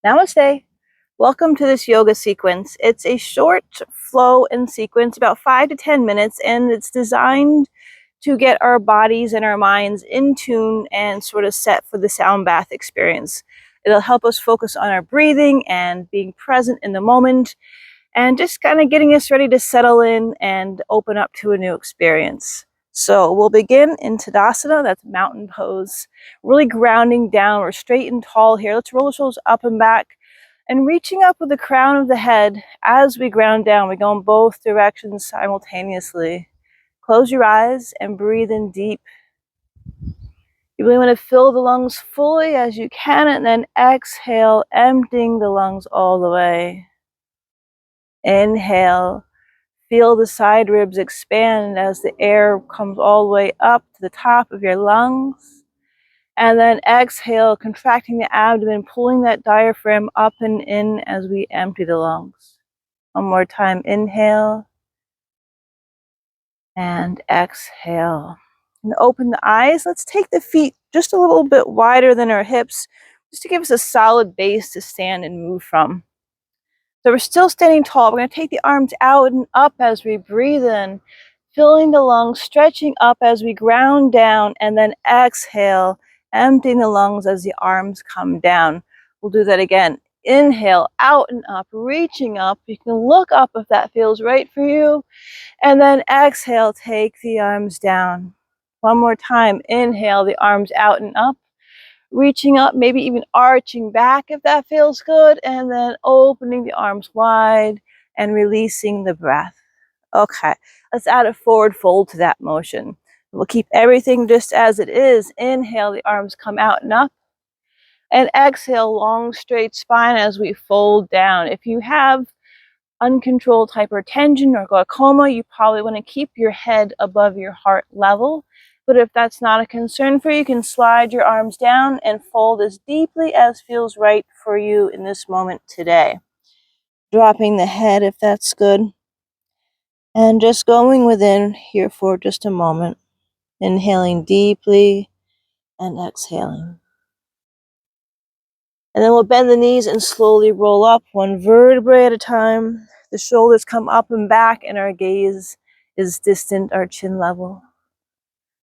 Namaste. Welcome to this yoga sequence. It's a short flow and sequence, about 5 to 10 minutes, and it's designed to get our bodies and our minds in tune and sort of set for the sound bath experience. It'll help us focus on our breathing and being present in the moment and just kind of getting us ready to settle in and open up to a new experience. So we'll begin in Tadasana, that's mountain pose. Really grounding down, we're straight and tall here. Let's roll the shoulders up and back and reaching up with the crown of the head as we ground down. We go in both directions simultaneously. Close your eyes and breathe in deep. You really want to fill the lungs fully as you can, and then exhale, emptying the lungs all the way. Inhale. Feel the side ribs expand as the air comes all the way up to the top of your lungs. And then exhale, contracting the abdomen, pulling that diaphragm up and in as we empty the lungs. One more time, inhale and exhale. And open the eyes. Let's take the feet just a little bit wider than our hips, just to give us a solid base to stand and move from. So we're still standing tall. We're going to take the arms out and up as we breathe in, filling the lungs, stretching up as we ground down, and then exhale, emptying the lungs as the arms come down. We'll do that again. Inhale, out and up, reaching up. You can look up if that feels right for you. And then exhale, take the arms down. One more time. Inhale, the arms out and up. Reaching up, maybe even arching back if that feels good, and then opening the arms wide and releasing the breath. Okay, let's add a forward fold to that motion. We'll keep everything just as it is. Inhale, the arms come out and up, and exhale, long straight spine as we fold down. If you have uncontrolled hypertension or glaucoma, you probably want to keep your head above your heart level. But if that's not a concern for you, you can slide your arms down and fold as deeply as feels right for you in this moment today. Dropping the head if that's good. And just going within here for just a moment. Inhaling deeply and exhaling. And then we'll bend the knees and slowly roll up one vertebrae at a time. The shoulders come up and back and our gaze is distant, our chin level.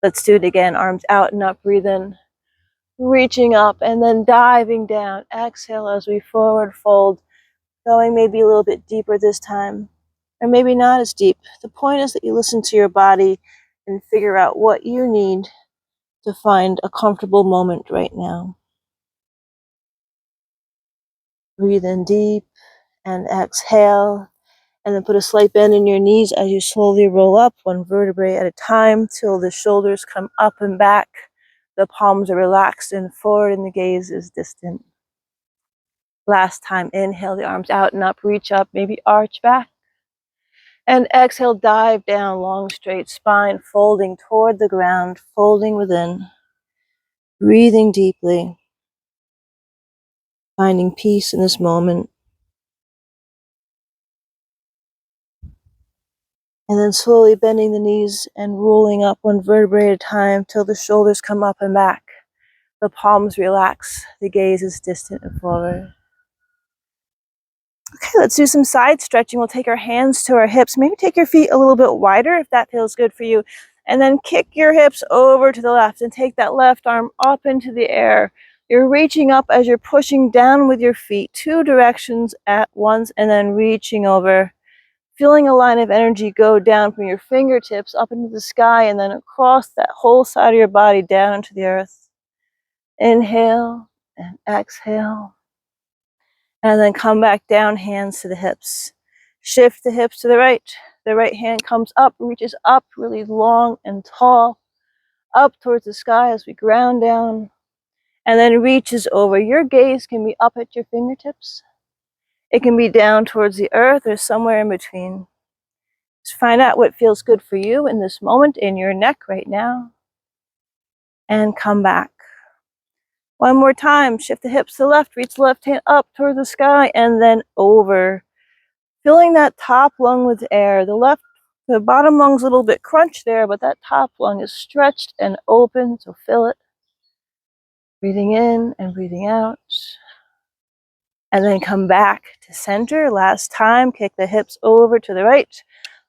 Let's do it again. Arms out and up, breathe in. Reaching up and then diving down. Exhale as we forward fold. Going maybe a little bit deeper this time. Or maybe not as deep. The point is that you listen to your body and figure out what you need to find a comfortable moment right now. Breathe in deep and exhale. And then put a slight bend in your knees as you slowly roll up one vertebrae at a time till the shoulders come up and back. The palms are relaxed and forward and the gaze is distant. Last time, inhale the arms out and up, reach up, maybe arch back. And exhale, dive down, long straight spine, folding toward the ground, folding within. Breathing deeply. Finding peace in this moment. And then slowly bending the knees and rolling up one vertebrae at a time till the shoulders come up and back. The palms relax, the gaze is distant and forward. Okay, let's do some side stretching. We'll take our hands to our hips. Maybe take your feet a little bit wider if that feels good for you. And then kick your hips over to the left and take that left arm up into the air. You're reaching up as you're pushing down with your feet, two directions at once, and then reaching over. Feeling a line of energy go down from your fingertips up into the sky and then across that whole side of your body down into the earth. Inhale and exhale. And then come back down, hands to the hips. Shift the hips to the right. The right hand comes up, reaches up really long and tall, up towards the sky as we ground down, and then reaches over. Your gaze can be up at your fingertips. It can be down towards the earth or somewhere in between. Just find out what feels good for you in this moment in your neck right now. And come back. One more time. Shift the hips to the left. Reach the left hand up towards the sky and then over. Filling that top lung with air. The bottom lung's a little bit crunched there, but that top lung is stretched and open, so fill it. Breathing in and breathing out. And then come back to center. Last time, kick the hips over to the right.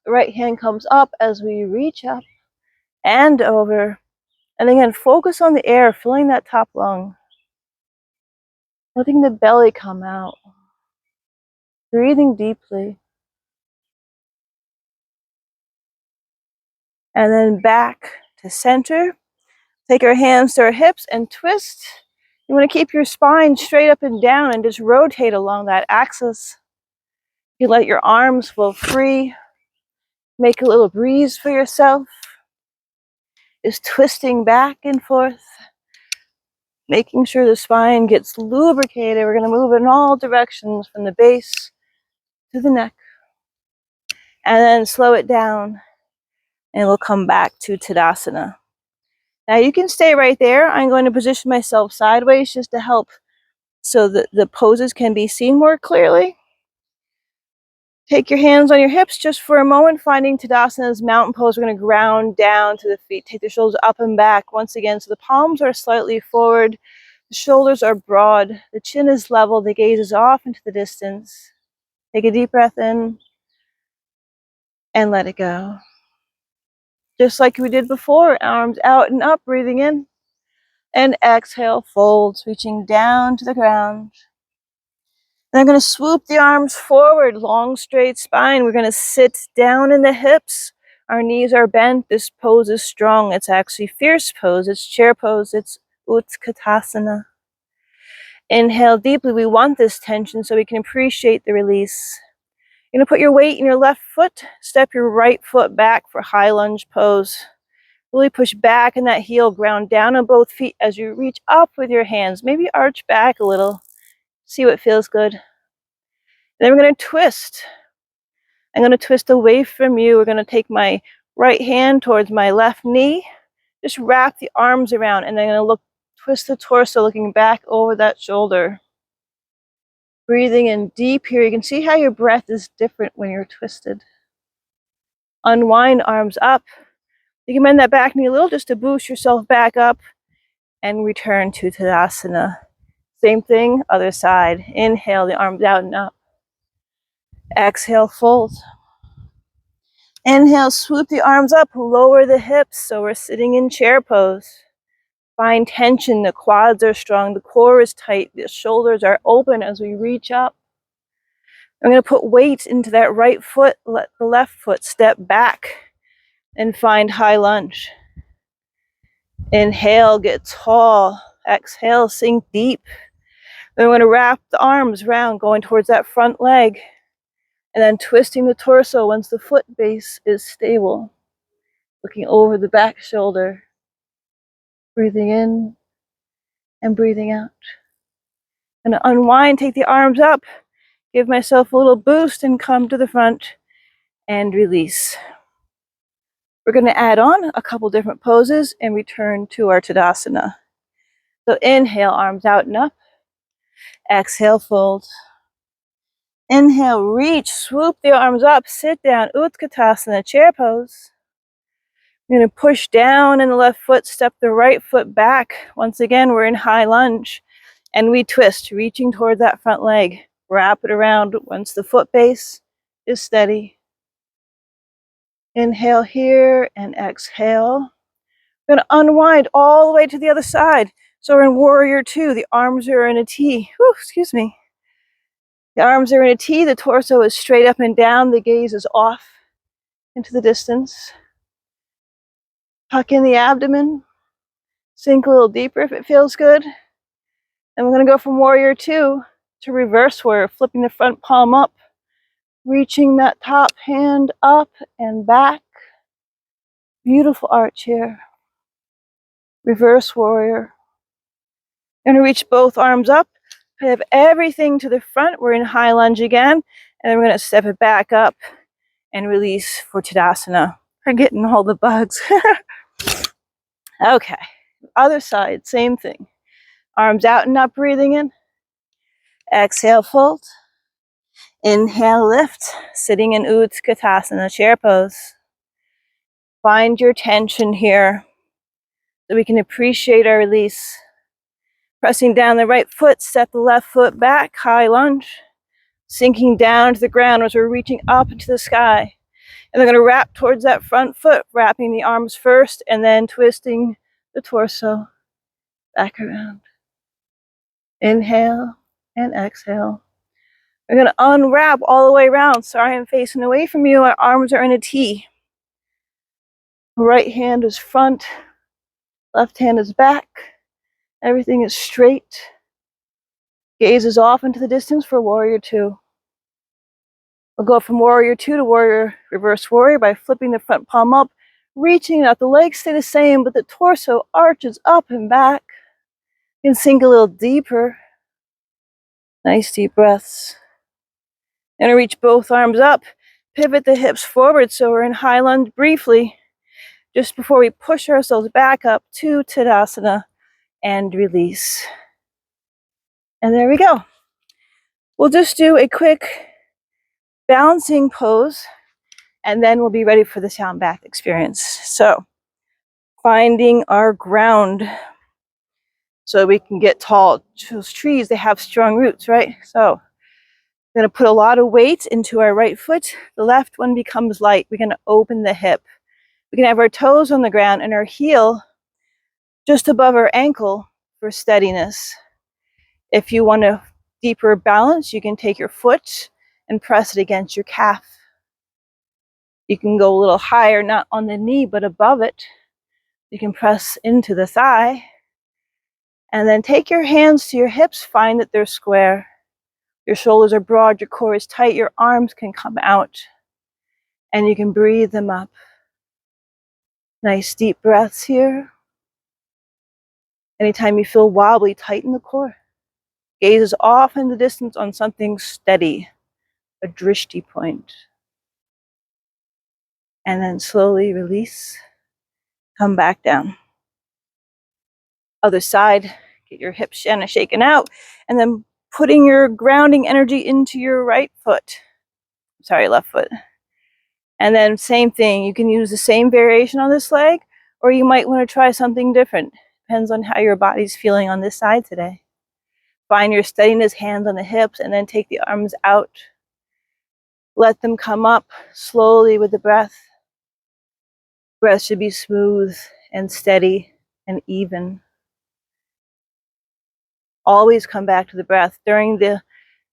The right hand comes up as we reach up and over. And again, focus on the air, filling that top lung. Letting the belly come out. Breathing deeply. And then back to center. Take our hands to our hips and twist. You want to keep your spine straight up and down and just rotate along that axis. You let your arms flow free. Make a little breeze for yourself. Just twisting back and forth. Making sure the spine gets lubricated. We're going to move in all directions from the base to the neck. And then slow it down. And we'll come back to Tadasana. Now you can stay right there. I'm going to position myself sideways just to help so that the poses can be seen more clearly. Take your hands on your hips just for a moment, finding Tadasana's mountain pose. We're going to ground down to the feet. Take the shoulders up and back once again. So the palms are slightly forward. The shoulders are broad. The chin is level. The gaze is off into the distance. Take a deep breath in and let it go. Just like we did before, arms out and up, breathing in. And exhale, folds, reaching down to the ground. Then I'm going to swoop the arms forward, long straight spine. We're going to sit down in the hips. Our knees are bent. This pose is strong. It's actually fierce pose. It's chair pose. It's Utkatasana. Inhale deeply. We want this tension so we can appreciate the release. You're going to put your weight in your left foot. Step your right foot back for high lunge pose. Really push back in that heel, ground down on both feet as you reach up with your hands. Maybe arch back a little. See what feels good. Then we're going to twist. I'm going to twist away from you. We're going to take my right hand towards my left knee. Just wrap the arms around, and then I'm going to twist the torso, looking back over that shoulder. Breathing in deep here. You can see how your breath is different when you're twisted. Unwind, arms up. You can bend that back knee a little just to boost yourself back up and return to Tadasana. Same thing, other side. Inhale, the arms out and up. Exhale, fold. Inhale, swoop the arms up, lower the hips so we're sitting in chair pose. Find tension, the quads are strong, the core is tight, the shoulders are open as we reach up. I'm going to put weight into that right foot, let the left foot step back and find high lunge. Inhale, get tall. Exhale, sink deep. Then we're going to wrap the arms around, going towards that front leg. And then twisting the torso once the foot base is stable. Looking over the back shoulder. Breathing in and breathing out. And unwind, take the arms up. Give myself a little boost and come to the front and release. We're going to add on a couple different poses and return to our Tadasana. So inhale, arms out and up. Exhale, fold. Inhale, reach, swoop the arms up, sit down, Utkatasana, chair pose. We're going to push down in the left foot, step the right foot back. Once again, we're in high lunge. And we twist, reaching toward that front leg. Wrap it around once the foot base is steady. Inhale here and exhale. We're going to unwind all the way to the other side. So we're in warrior two. The arms are in a T. Whew, excuse me. The arms are in a T. The torso is straight up and down. The gaze is off into the distance. Tuck in the abdomen. Sink a little deeper if it feels good. And we're going to go from warrior two to reverse warrior, flipping the front palm up, reaching that top hand up and back. Beautiful arch here. Reverse warrior. Going to reach both arms up. I have everything to the front. We're in high lunge again. And then we're going to step it back up and release for Tadasana. We're getting all the bugs. Okay. Other side, same thing. Arms out and up, breathing in. Exhale, fold. Inhale, lift. Sitting in Utkatasana, chair pose. Find your tension here so we can appreciate our release. Pressing down the right foot, step the left foot back, high lunge. Sinking down to the ground as we're reaching up into the sky. And I'm going to wrap towards that front foot, wrapping the arms first and then twisting the torso back around. Inhale and exhale. We're going to unwrap all the way around. Sorry, I'm facing away from you. Our arms are in a T. Right hand is front, left hand is back. Everything is straight. Gaze is off into the distance for warrior two. We'll go from warrior two to warrior reverse warrior by flipping the front palm up, reaching out. The legs stay the same, but the torso arches up and back. You can sink a little deeper. Nice deep breaths. And reach both arms up. Pivot the hips forward so we're in high lunge briefly, just before we push ourselves back up to Tadasana and release. And there we go. We'll just do a quick balancing pose, and then we'll be ready for the sound bath experience. So, finding our ground so we can get tall. Those trees, they have strong roots, right? So, we're going to put a lot of weight into our right foot. The left one becomes light. We're going to open the hip. We can have our toes on the ground and our heel just above our ankle for steadiness. If you want a deeper balance, you can take your foot and press it against your calf. You can go a little higher, not on the knee, but above it. You can press into the thigh. And then take your hands to your hips, find that they're square. Your shoulders are broad, your core is tight, your arms can come out. And you can breathe them up. Nice deep breaths here. Anytime you feel wobbly, tighten the core. Gaze is off in the distance on something steady, a drishti point. And then slowly release, come back down. Other side, get your hips shaken out, and then putting your grounding energy into your right foot. Sorry, left foot. And then same thing, you can use the same variation on this leg, or you might want to try something different. Depends on how your body's feeling on this side today. Find your steadiness, hands on the hips, and then take the arms out. Let them come up slowly with the breath. Breath should be smooth and steady and even. Always come back to the breath. During the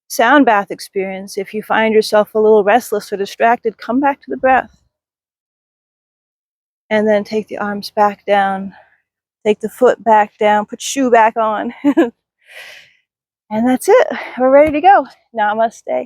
sound bath experience, if you find yourself a little restless or distracted, come back to the breath. And then take the arms back down. Take the foot back down. Put shoe back on. And that's it. We're ready to go. Namaste.